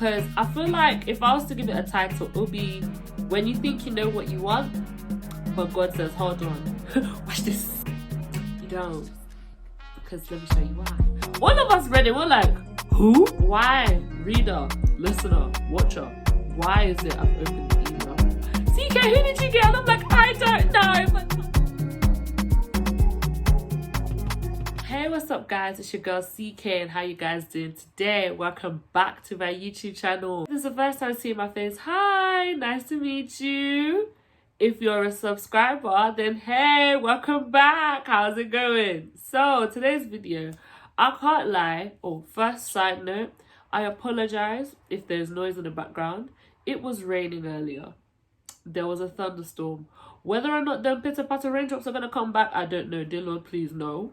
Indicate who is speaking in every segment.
Speaker 1: because I feel like if I was to give it a title, it would be When You Think You Know What You Want, but God says, hold on, watch this. You don't. Because let me show you why. All of us read it, we're like, who? Why? Reader, listener, watcher, why is it I've opened the email? CK, who did you get? And I'm like, I don't know. But... Hey, what's up guys? It's your girl CK and how you guys doing today? Welcome back to my YouTube channel. If this is the first time seeing my face, hi, nice to meet you. If you're a subscriber, then hey, welcome back. How's it going? So today's video, I can't lie. Oh, first side note, I apologize if there's noise in the background. It was raining earlier. There was a thunderstorm. Whether or not them pitter patter raindrops are gonna come back, I don't know. Dear Lord, please no.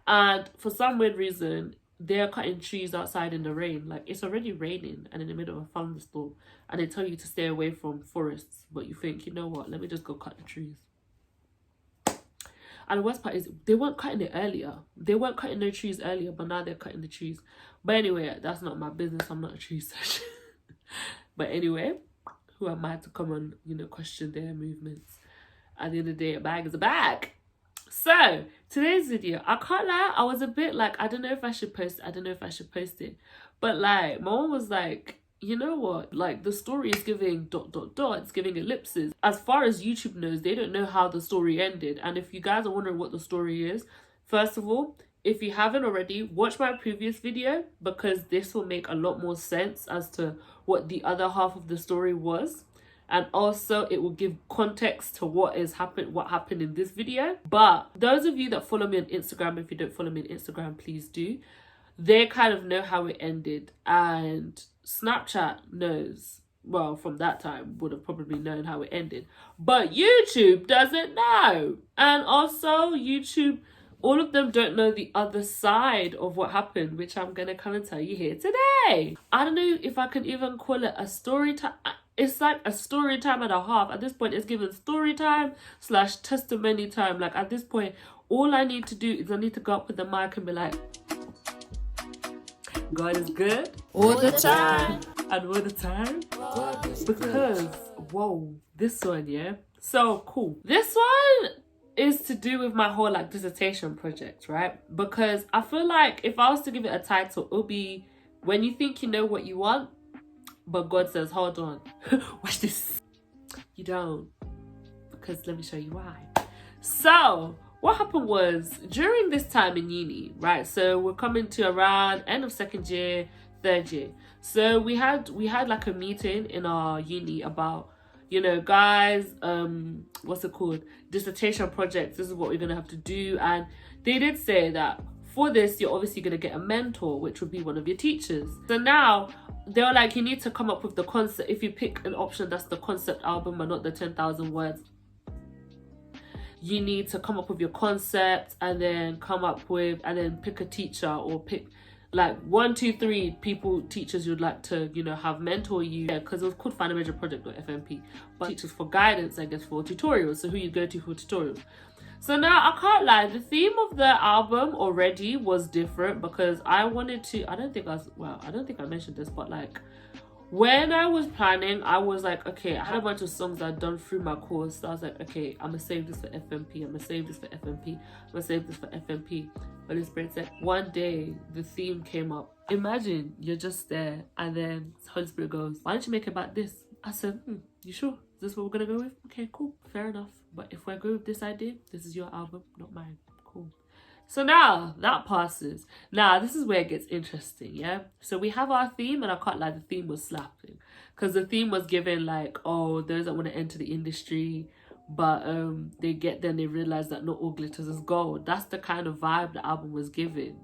Speaker 1: And for some weird reason, they're cutting trees outside in the rain. Like, it's already raining and in the middle of a thunderstorm, and they tell you to stay away from forests, but you think, you know what, let me just go cut the trees. And the worst part is they weren't cutting it earlier. They weren't cutting no trees earlier, but now they're cutting the trees. But anyway, that's not my business. I'm not a tree surgeon. But anyway, who am I to come and, you know, question their movements? At the end of the day, a bag is a bag. So today's video, I can't lie, I was a bit like, I don't know if I should post it, I don't know if I should post it. But like, my mom was like, you know what, like the story is giving ... it's giving ellipses. As far as YouTube knows, they don't know how the story ended. And if you guys are wondering what the story is, first of all, if you haven't already, watch my previous video, because this will make a lot more sense as to what the other half of the story was. And also it will give context to what happened in this video. But those of you that follow me on Instagram, if you don't follow me on Instagram, please do. They kind of know how it ended, and Snapchat knows, well, from that time would have probably known how it ended, but YouTube doesn't know. And also YouTube, all of them don't know the other side of what happened, which I'm gonna come and tell you here today. I don't know if I can even call it a story time. It's like a story time and a half. At this point, it's given story time / testimony time. Like, at this point, all I need to do is I need to go up with the mic and be like, God is good
Speaker 2: all the time.
Speaker 1: And all the time. Because, whoa, this one, yeah? So cool. This one is to do with my whole like dissertation project, right? Because I feel like if I was to give it a title, it would be When You Think You Know What You Want, but God says, hold on, watch this. You don't. Because let me show you why. So what happened was, during this time in uni, right? So we're coming to around end of second year, third year. So we had like a meeting in our uni about, you know, guys, what's it called? Dissertation projects. This is what we're gonna have to do. And they did say that for this, you're obviously gonna get a mentor, which would be one of your teachers. So now they were like, you need to come up with the concept. If you pick an option that's the concept album and not the 10,000 words, you need to come up with your concept and then pick a teacher, or pick like 1, 2, 3 teachers you'd like to, you know, have mentor you. Yeah, because it was called Find a Major Project or FMP, but teachers for guidance, I guess, for tutorials. So who you go to for tutorials. So now I can't lie, the theme of the album already was different, because I wanted to, I don't think I mentioned this, but like when I was planning, I was like, okay, I had a bunch of songs I'd done through my course. So I was like, okay, I'm gonna save this for FMP, I'm gonna save this for FMP, I'm gonna save this for FMP. But the Spirit said, one day the theme came up. Imagine you're just there and then Holy Spirit goes, why don't you make it about this? I said, you sure? Is this what we're gonna go with? Okay, cool, fair enough. But if we're going with this idea, this is your album, not mine. Cool. So now that passes. Now this is where it gets interesting, yeah? So we have our theme, and I can't lie, the theme was slapping. Because the theme was given like, oh, those that want to enter the industry, but they realize that not all glitters is gold. That's the kind of vibe the album was giving.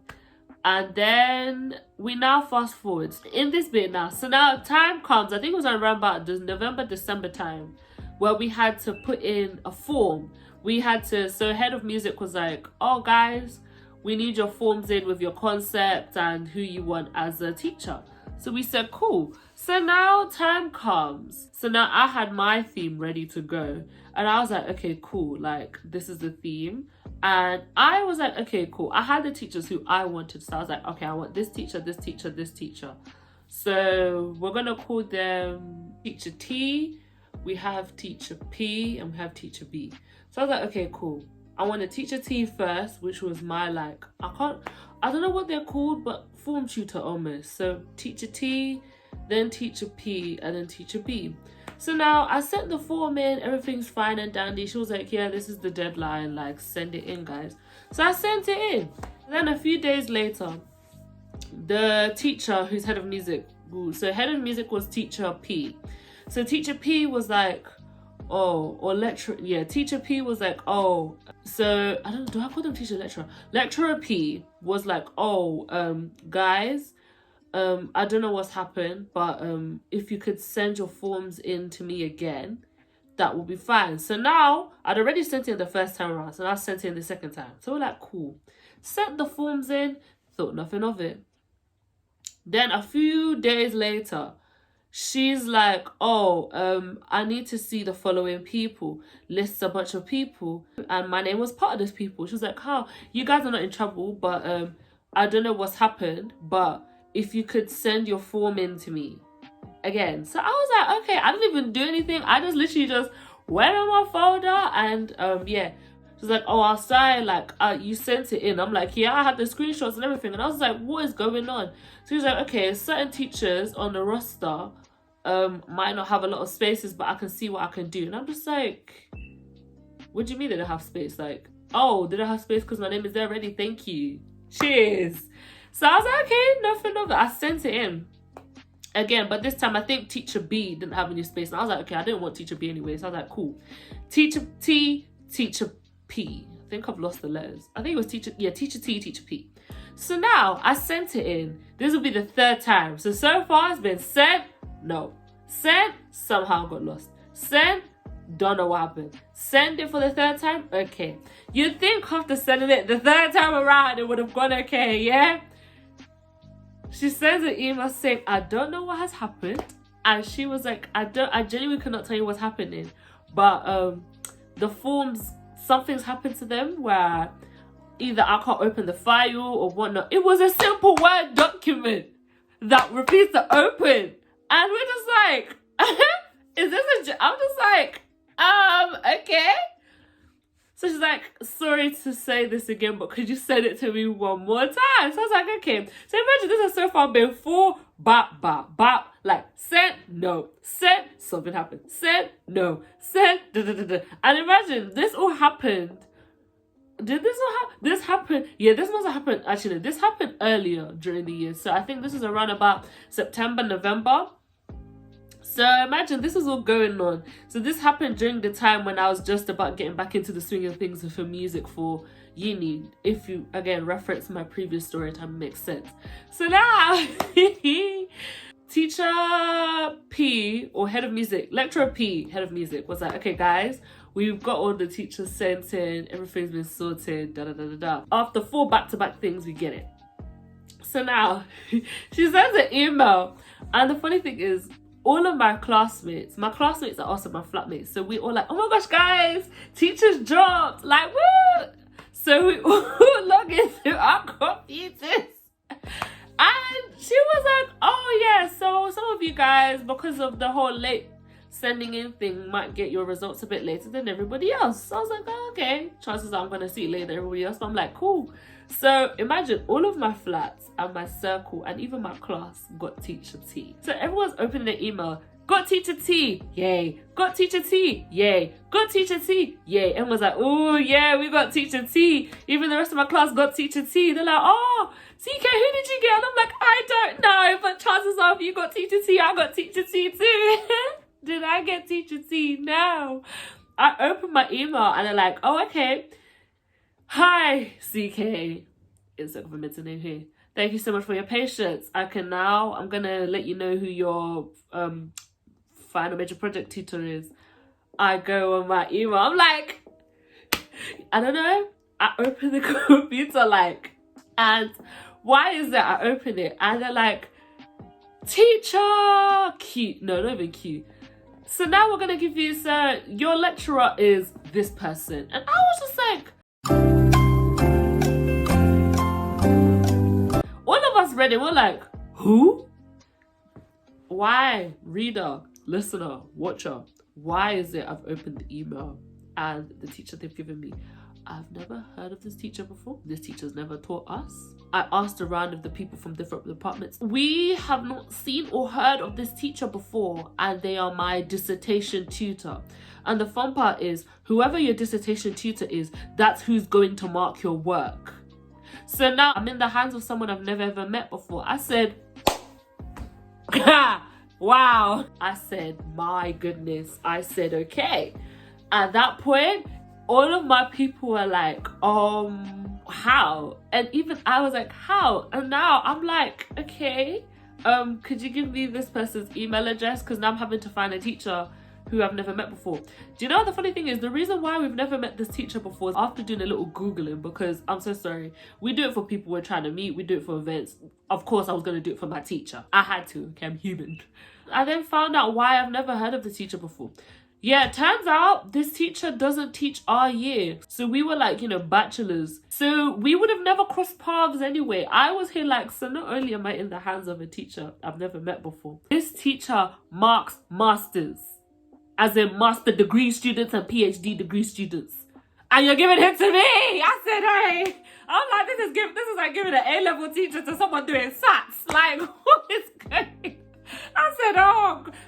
Speaker 1: And then we now fast forward in this bit now. So now time comes, I think it was around about the November, December time, where we had to put in a form. So head of music was like, oh guys, we need your forms in with your concept and who you want as a teacher. So we said, cool. So now time comes. So now I had my theme ready to go. And I was like, okay, cool. Like, this is the theme. And I was like, okay, cool. I had the teachers who I wanted. So I was like, okay, I want this teacher, this teacher, this teacher. So we're gonna call them teacher T, we have teacher P, and we have teacher B. So I was like, okay, cool. I want a teacher T first, which was my like, I don't know what they're called, but form tutor almost. So teacher T, then teacher P, and then teacher B. So now I sent the form in, everything's fine and dandy. She was like, yeah, this is the deadline, like send it in, guys. So I sent it in. Then a few days later, the teacher who's head of music, so head of music was teacher P. So teacher P was like, oh, or lecturer, yeah, teacher P was like, oh, so I don't know, do I call them teacher lecturer? Lecturer P was like, oh, guys, I don't know what's happened, but if you could send your forms in to me again, that will be fine. So now I'd already sent it the first time around, so now I sent it in the second time. So we're like, cool. Sent the forms in, thought nothing of it. Then a few days later, she's like, oh, I need to see the following people. Lists a bunch of people, and my name was part of those people. She was like, how? You guys are not in trouble, but I don't know what's happened, but if you could send your form in to me again. So I was like, okay, I didn't even do anything. I just literally just went on my folder and yeah. She's like, oh, I'll sign, like, you sent it in. I'm like, yeah, I had the screenshots and everything. And I was like, what is going on? So she's like, okay, certain teachers on the roster might not have a lot of spaces, but I can see what I can do. And I'm just like, what do you mean they don't have space? Like, oh, they don't have space because my name is there already. Thank you. Cheers. So I was like, okay, nothing of it. I sent it in again, but this time I think teacher B didn't have any space. And I was like, okay, I didn't want teacher B anyway. So I was like, cool. Teacher T, teacher P. I think I've lost the letters. I think it was teacher T, teacher P. So now I sent it in. This will be the third time. So far it's been sent, no. Sent, somehow got lost. Sent, don't know what happened. Send it for the third time, okay. You'd think after sending it the third time around, it would have gone okay, yeah? She sends an email saying, I don't know what has happened. And she was like, I genuinely cannot tell you what's happening. But the forms, something's happened to them where either I can't open the file or whatnot. It was a simple Word document that refused to open. And we're just like, is this I'm just like, okay. So she's like, sorry to say this again, but could you send it to me one more time? So I was like, okay. So imagine this has so far been 4 bop, bop, bop. Like, sent, no. Sent, something happened. Sent, no. Sent, da da da da. And imagine, this all happened. Did this all happen? This happened. Yeah, this must have happened. Actually, this happened earlier during the year. So I think this is around about September, November. So imagine this is all going on. So this happened during the time when I was just about getting back into the swing of things for music for uni. If you, again, reference my previous story time, makes sense. So now, teacher P, or head of music, lecturer P, head of music, was like, okay, guys, we've got all the teachers sent in, everything's been sorted, da da da da da. After 4 back-to-back things, we get it. So now, she sends an email, and the funny thing is, all of my classmates are also my flatmates. So we all like, oh my gosh, guys, teachers dropped. Like, woo! So we all log into our computers. And she was like, oh yeah, so some of you guys, because of the whole late sending in thing, might get your results a bit later than everybody else. So I was like, oh, okay. Chances are I'm going to see it later than everybody else. But I'm like, cool. So imagine all of my flats and my circle and even my class got teacher T. So everyone's opening their email. Got teacher T, yay. Got teacher T, yay. Got teacher T, yay. Everyone's like, oh yeah, we got teacher T. Even the rest of my class got teacher T. They're like, oh, CK, who did you get? And I'm like, I don't know, but chances are if you got teacher T, I got teacher T too. Did I get teacher T? No. I opened my email and they're like, oh, okay. Hi, CK. Insert of a middle name here. Thank you so much for your patience. I'm going to let you know who your final major project tutor is. I go on my email. I'm like, I don't know. I open the computer and why is that? I open it and they're like, teacher Q. No, not even Q. So now we're going to give you, sir, your lecturer is this person. And I was just like, all of us read it, we're like, who? why, reader, listener, watcher, why is it I've opened the email and the teacher they've given me, I've never heard of this teacher before. This teacher's never taught us. I asked around of the people from different departments. We have not seen or heard of this teacher before, and they are my dissertation tutor. And the fun part is, whoever your dissertation tutor is, that's who's going to mark your work. So now I'm in the hands of someone I've never ever met before. I said, wow. I said, my goodness. I said, okay. At that point, all of my people were like, how? And even I was like, how? And now I'm like, okay, could you give me this person's email address? Because now I'm having to find a teacher who I've never met before. Do you know the funny thing is, the reason why we've never met this teacher before is after doing a little Googling, because I'm so sorry, we do it for people we're trying to meet, we do it for events. Of course I was going to do it for my teacher. I had to, okay, I'm human. I then found out why I've never heard of the teacher before. Yeah, it turns out this teacher doesn't teach our year. So we were like, bachelors. So we would have never crossed paths anyway. I was here like, so not only am I in the hands of a teacher I've never met before, this teacher marks masters. As in master degree students and PhD degree students. And you're giving him to me! I said, hey! I'm like, this is like giving an A-level teacher to someone doing SATs. Like, what is going? I said,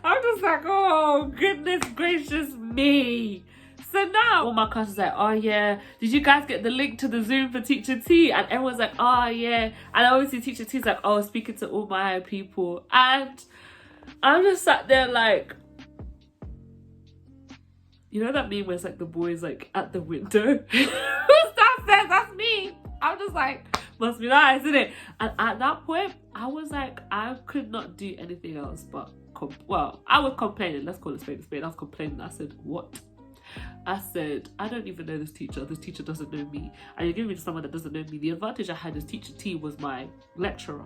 Speaker 1: I'm just like, oh, goodness gracious me. So now, all my classes like, oh yeah, did you guys get the link to the Zoom for Teacher T? And everyone's like, oh yeah. And obviously Teacher T's like, oh, speaking to all my people. And I'm just sat there like, you know that meme where it's like the boys like at the window? Who's that says? That's me. I'm just like, must be nice, isn't it? And at that point, I was like, I could not do anything else but, I was complaining. Let's call it spade a spade. I was complaining. I said, what? I said, I don't even know this teacher. This teacher doesn't know me. And you're giving me to someone that doesn't know me. The advantage I had is Teacher T was my lecturer.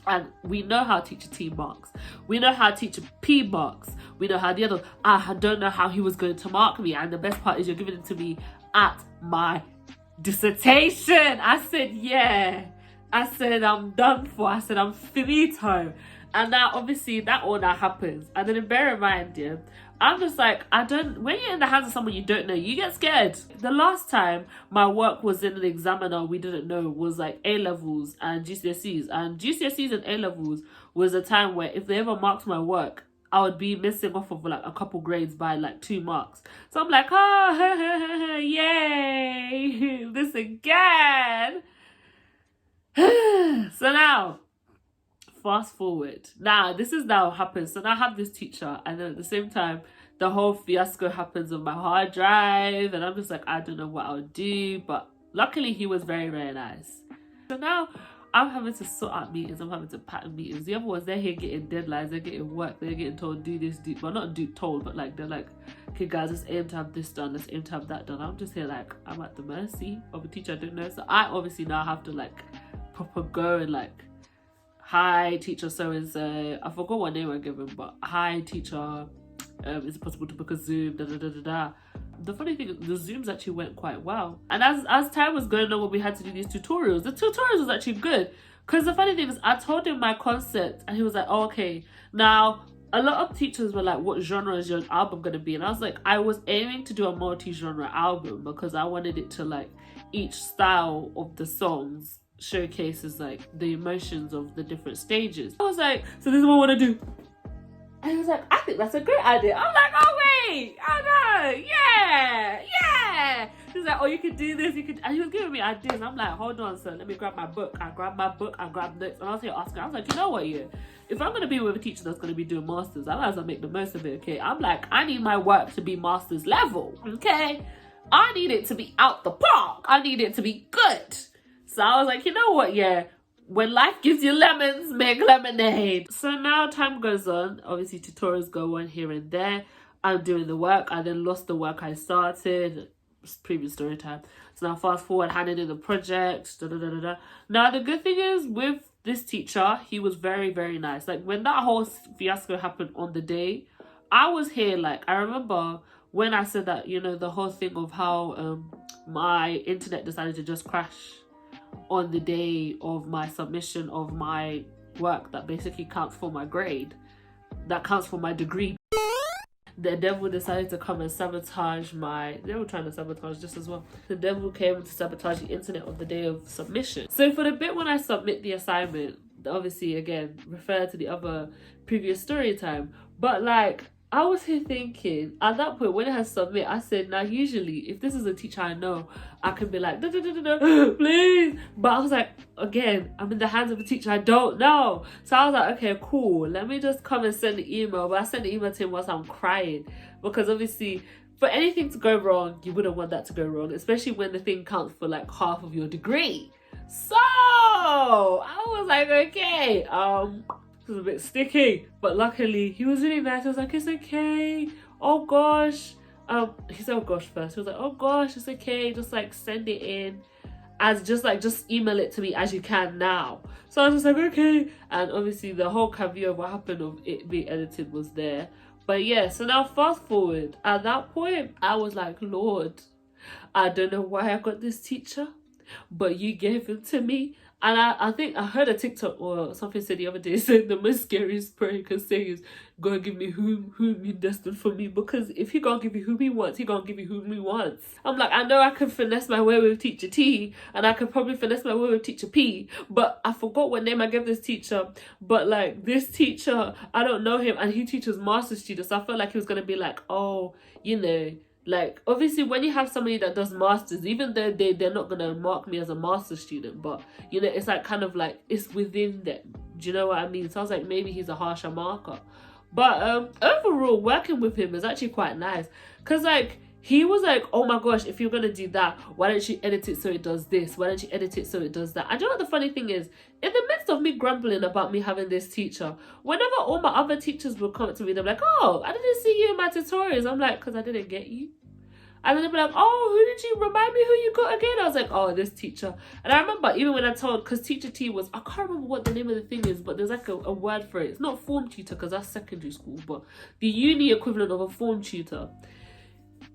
Speaker 1: And we know how Teacher T marks. We know how Teacher P marks. We know how the other... I don't know how he was going to mark me. And the best part is you're giving it to me at my dissertation. I said, yeah. I said, I'm done for. I said, I'm finito. And now, obviously, that all now happens. And then bear in mind, yeah, I'm just like, when you're in the hands of someone you don't know, you get scared. The last time my work was in an examiner we didn't know was like A-levels and GCSEs. And GCSEs and A-levels was a time where if they ever marked my work, I would be missing off of like a couple grades by like 2 marks. So I'm like, oh, yay, this again. So now, fast forward. Now, this is now happens. So now I have this teacher, and then at the same time, the whole fiasco happens on my hard drive, and I'm just like, I don't know what I'll do. But luckily, he was very, very nice. So now I'm having to sort out meetings. I'm having to pattern meetings. The other ones, they're here getting deadlines. They're getting work. They're getting told, do this, do... Well, not do told, but like, they're like, okay, guys, let's aim to have this done. Let's aim to have that done. I'm just here like, I'm at the mercy of a teacher I don't know. So I obviously now have to like proper go and like, hi, teacher so-and-so. I forgot what name I gave him, but hi, teacher. Is it possible to book a Zoom? Da, da, da, da, da. The funny thing is, the Zooms actually went quite well. And as time was going on, when we had to do these tutorials, the tutorials was actually good. Because the funny thing is, I told him my concept, and he was like, oh, okay. Now, a lot of teachers were like, what genre is your album going to be? And I was like, I was aiming to do a multi-genre album because I wanted it to like, each style of the songs showcases like the emotions of the different stages. I was like, so this is what I want to do. And he was like, I think that's a great idea. I'm like, oh wait, oh no, yeah. He's like, oh, you could do this, you could, and he was giving me ideas. And I'm like, hold on, sir, let me grab my book. I grabbed my book, I grabbed notes, and I was here asking. I was like, you know what, yeah, if I'm going to be with a teacher that's going to be doing masters, I might as well make the most of it, okay? I'm like, I need my work to be master's level, okay? I need it to be out the park. I need it to be good. So I was like, you know what, yeah, when life gives you lemons, make lemonade. So now time goes on. Obviously, tutorials go on here and there. I'm doing the work. I then lost the work I started. Previous story time. So now fast forward, handed in the project. Da, da, da, da, da. Now, the good thing is with this teacher, he was very, very nice. Like, when that whole fiasco happened on the day, I was here. Like, I remember when I said that, you know, the whole thing of how my internet decided to just crash on the day of my submission of my work that basically counts for my grade, that counts for my degree. The devil decided to come and sabotage they were trying to sabotage this as well. The devil came to sabotage the internet on the day of submission. So for the bit when I submit the assignment, obviously again, refer to the other previous story time, but like, I was here thinking, at that point when I had submit, I said, now usually if this is a teacher I know, I can be like, please. But I was like, again, I'm in the hands of a teacher I don't know. So I was like, okay, cool. Let me just come and send the email. But I sent the email to him whilst I'm crying. Because obviously, for anything to go wrong, you wouldn't want that to go wrong. Especially when the thing counts for like half of your degree. So I was like, okay, it was a bit sticky, but luckily he was really nice. I was like, it's okay. Oh gosh. He said, oh gosh first. He was like, oh gosh, it's okay. Just like send it in as just email it to me as you can now. So I was just like, okay. And obviously the whole caveat of what happened of it being edited was there. But yeah, so now fast forward. At that point, I was like, Lord, I don't know why I got this teacher, but you gave him to me. And I think I heard a TikTok or something said the other day, saying the most scariest prayer you can say is, God give me whom you destined for me. Because if he gonna give you whom he wants, he gonna give you whom he wants. I'm like, I know I can finesse my way with teacher T, and I could probably finesse my way with teacher P, but I forgot what name I gave this teacher. But like, this teacher, I don't know him, and he teaches master students. So I felt like he was gonna be like, oh, you know, like obviously when you have somebody that does masters, even though they're not gonna mark me as a master student, but you know, it's like kind of like it's within them, do you know what I mean? So I was like, maybe he's a harsher marker. But overall working with him is actually quite nice, because like he was like, oh my gosh, if you're gonna do that, why don't you edit it so it does this, why don't you edit it so it does that? And you know what the funny thing is, in the midst of me grumbling about me having this teacher, whenever all my other teachers would come to me, they're like, oh, I didn't see you in my tutorials. I'm like, because I didn't get you. And then they'd be like, oh, who did you remind me who you got again? I was like, oh, this teacher. And I remember even when I told, because teacher T was, I can't remember what the name of the thing is, but there's like a word for it. It's not form tutor because that's secondary school, but the uni equivalent of a form tutor.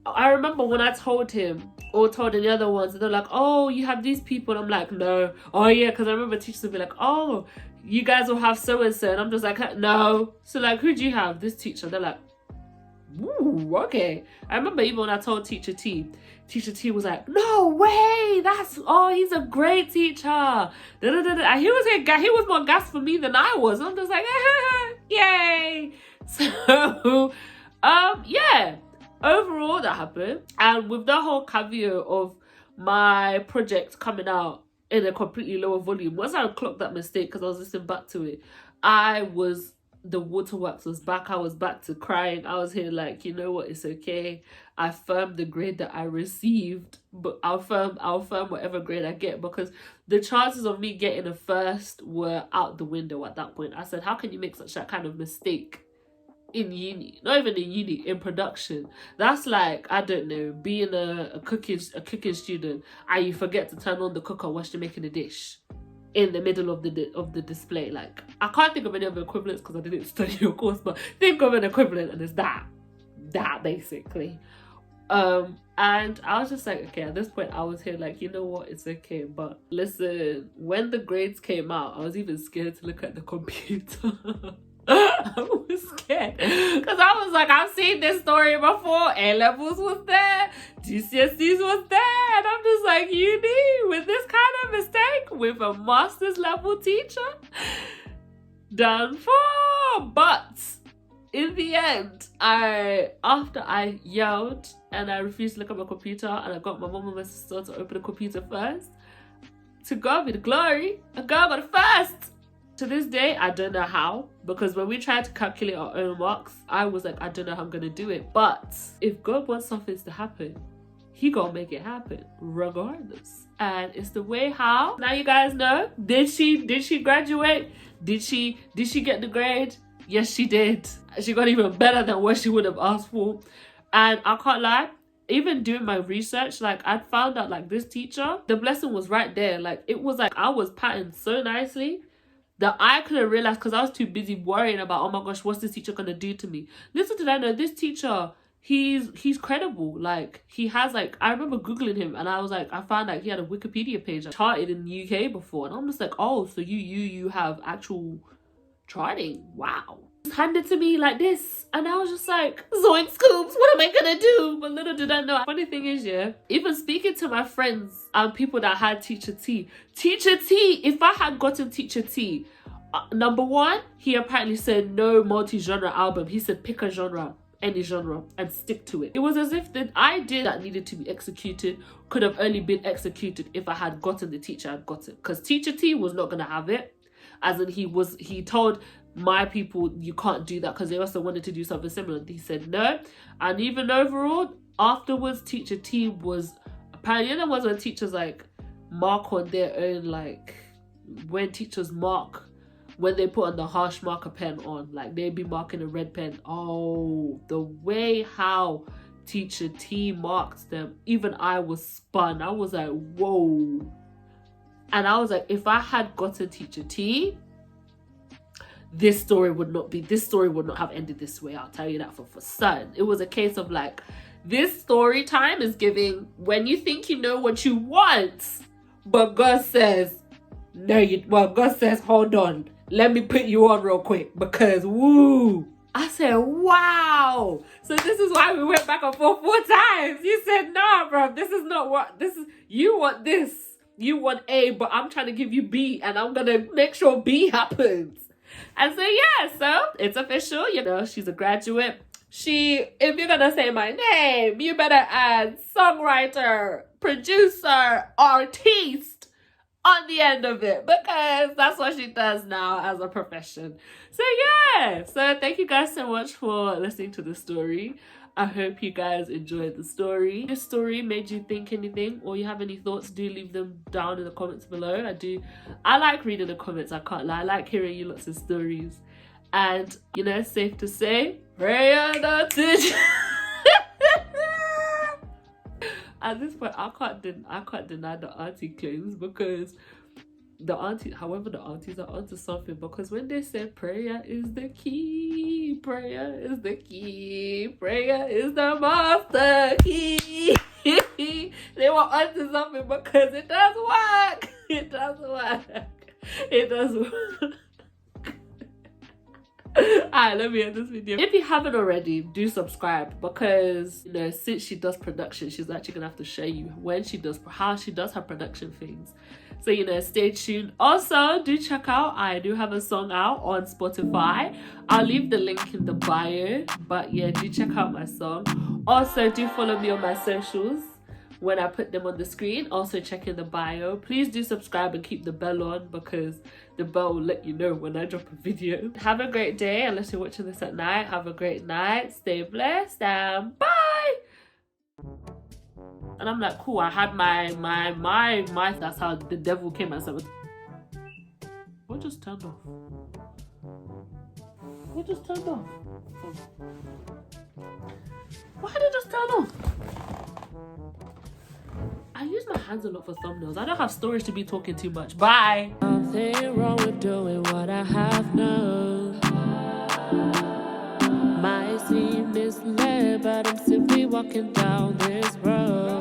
Speaker 1: I remember when I told him or told the other ones, they're like, oh, you have these people. And I'm like, no. Oh yeah, because I remember teachers would be like, oh, you guys will have so and so. And I'm just like, no. So like, who do you have? This teacher. They're like, ooh, okay. I remember even when I told teacher T was like, no way, he's a great teacher. And he was more gas for me than I was. I'm just like, yay. So yeah, overall that happened. And with the whole caveat of my project coming out in a completely lower volume, once I clocked that mistake, because I was listening back to it, the waterworks was back. I was back to crying. I was here like, you know what, it's okay. I affirmed the grade that I received, but I'll affirm whatever grade I get, because the chances of me getting a first were out the window at that point. I said, how can you make such a kind of mistake in uni? Not even in uni, in production. That's like, I don't know, being a cooking student and you forget to turn on the cooker whilst you're making a dish in the middle of the display. Like, I can't think of any other equivalents because I didn't study your course, but think of an equivalent and it's that basically. And I was just like, okay, at this point I was here like, you know what, it's okay. But listen, when the grades came out, I was even scared to look at the computer. I was scared because I was like, I've seen this story before. A-levels was there, GCSEs was there, and I'm just like, uni with this kind of mistake with a master's level teacher, done for. But in the end, after I yelled and I refused to look at my computer, and I got my mom and my sister to open the computer first, to God be the glory, a girl got a first. To this day, I don't know how, because when we tried to calculate our own marks, I was like, I don't know how I'm gonna do it. But if God wants something to happen, he gonna make it happen regardless. And it's the way how. Now you guys know, did she graduate? Did she get the grade? Yes, she did. She got even better than what she would have asked for. And I can't lie, even doing my research, like I'd found out like this teacher, the blessing was right there. Like it was like I was patterned so nicely that I couldn't realize because I was too busy worrying about, oh my gosh, what's this teacher gonna do to me? Little did I know, this teacher, he's credible. Like, he has, like, I remember googling him and I was like, I found like he had a Wikipedia page that charted in the UK before, and I'm just like, oh, so you have actual charting. Wow. Handed to me like this, and I was just like, zoink scoops, what am I gonna do? But little did I know. Funny thing is, yeah, even speaking to my friends and people that had Teacher T, if I had gotten Teacher T, number one, he apparently said no multi-genre album. He said pick a genre, any genre, and stick to it. It was as if the idea that needed to be executed could have only been executed if I had gotten the teacher I'd gotten, because Teacher T was not gonna have it. As in, he told my people, you can't do that, because they also wanted to do something similar. He said no. And even overall, afterwards, Teacher T was apparently, there was when teachers like mark on their own, like when teachers mark, when they put on the harsh marker pen on, like they'd be marking a red pen. Oh, the way how Teacher T marked them, even I was spun. I was like, whoa. And I was like, if I had gotten Teacher T, this story would not have ended this way. I'll tell you that for certain. It was a case of like, this story time is giving when you think you know what you want, but God says, God says, hold on, let me put you on real quick, because woo. I said, wow. So this is why we went back and forth 4 times. You said, nah, bro, this is not what, this is, you want this. You want A, but I'm trying to give you B, and I'm gonna make sure B happens. And so yeah, so it's official, you know, she's a graduate. If you're gonna say my name, you better add songwriter, producer, artiste on the end of it, because that's what she does now as a profession. So yeah, so thank you guys so much for listening to the story. I hope you guys enjoyed the story. If this story made you think anything, or you have any thoughts, do leave them down in the comments below. I like reading the comments, I can't lie. I like hearing you lots of stories. And, you know, it's safe to say, prayer not to... At this point, I can't deny the auntie claims, because the aunties are onto something, because when they say prayer is the key, prayer is the key, prayer is the master key, they were onto something, because it does work. It does work. It does work. Alright, let me end this video. If you haven't already, do subscribe, because, you know, since she does production, she's actually gonna have to show you how she does her production things. So, you know, stay tuned. Also, do check out, I do have a song out on Spotify. I'll leave the link in the bio, but yeah, do check out my song. Also, do follow me on my socials when I put them on the screen. Also, check in the bio. Please do subscribe and keep the bell on, because the bell will let you know when I drop a video. Have a great day, unless you're watching this at night. Have a great night. Stay blessed, and bye. And I'm like, cool, I had my, that's how the devil came and said, what just turned off? What just turned off? Why did it just turn off? I use my hands a lot for thumbnails. I don't have storage to be talking too much. Bye. Nothing wrong with doing what I have known. Might seem misled, but I'm simply walking down this road.